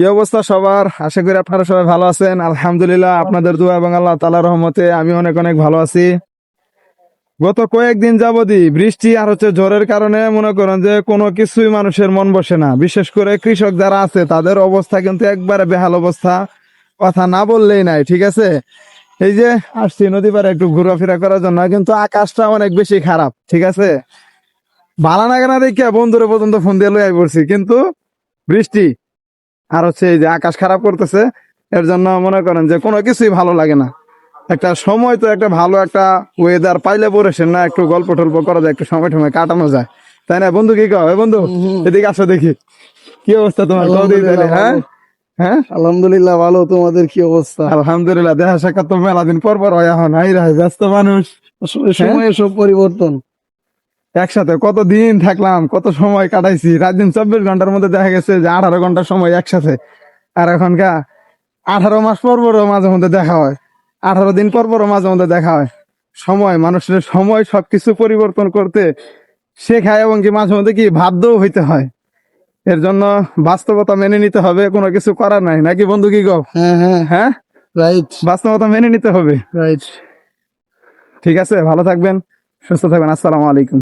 কি অবস্থা সবার? আশা করি আপনারা সবাই ভালো আছেন। আলহামদুলিল্লাহ, আপনাদের দোয়া এবং আল্লাহ তাআলার রহমতে আমি অনেক অনেক ভালো আছি। গত কয়েকদিন যাবতই বৃষ্টি আর ঝড়ের কারণে মনে করেন যে কোনো কিছুই মানুষের মন বসে না। বিশেষ করে কৃষক যারা আছে তাদের অবস্থা কিন্তু একবারে বেহাল অবস্থা, কথা না বললেই নাই। ঠিক আছে, এই যে আসছি নদী পাড়ে একটু ঘোরাফেরা করার জন্য, কিন্তু আকাশটা অনেক বেশি খারাপ। ঠিক আছে, ভালো লাগে না দেখে বন্ধুরা পর্যন্ত ফোন দিয়ে লইয়া পড়ছি, কিন্তু বৃষ্টি আর এই যে আকাশ খারাপ করতেছে, এর জন্য মনে করেন যে কোনো কিছুই ভালো লাগে না। একটা সময় তো একটা ভালো একটা ওয়েদার পাইলে পড়েছেন না, একটু গল্প টল্প করা যায়, একটু সময় টময় কাটানো যায়, তাই না বন্ধু? কি কও বন্ধু? এদিকে আসো দেখি, কি অবস্থা তোমার? কও দেখি তাহলে। হ্যাঁ হ্যাঁ, আলহামদুলিল্লাহ ভালো। তোমাদের কি অবস্থা? আলহামদুলিল্লাহ। দেখা সাক্ষাৎ তো মেলা দিন পর পর হয়, এখন আই রায় ব্যস্ত মানুষ। আসলে সময়ের সব পরিবর্তন। একসাথে কতদিন থাকলাম, কত সময় কাটাইছি, রাত দিন 24 ঘন্টার মধ্যে দেখা গেছে যে 18 ঘন্টা সময় একসাথে। আর এখনকার 18 মাস পর পরও মাঝে মধ্যে দেখা হয়, 18 দিন পর পরও মাঝে মধ্যে দেখা হয়। সময়, মানুষের সময় সবকিছু পরিবর্তন করতে শেখায়, এবং কি মাঝে মধ্যে কি বাধ্যও হইতে হয়। এর জন্য বাস্তবতা মেনে নিতে হবে, কোনো কিছু করার নাই, নাকি বন্ধু? কি গো? হ্যাঁ হ্যাঁ, হ্যাঁ, রাইট বাস্তবতা মেনে নিতে হবে। রাইট। ঠিক আছে, ভালো থাকবেন, সুস্থ থাকবেন। আসসালামু আলাইকুম।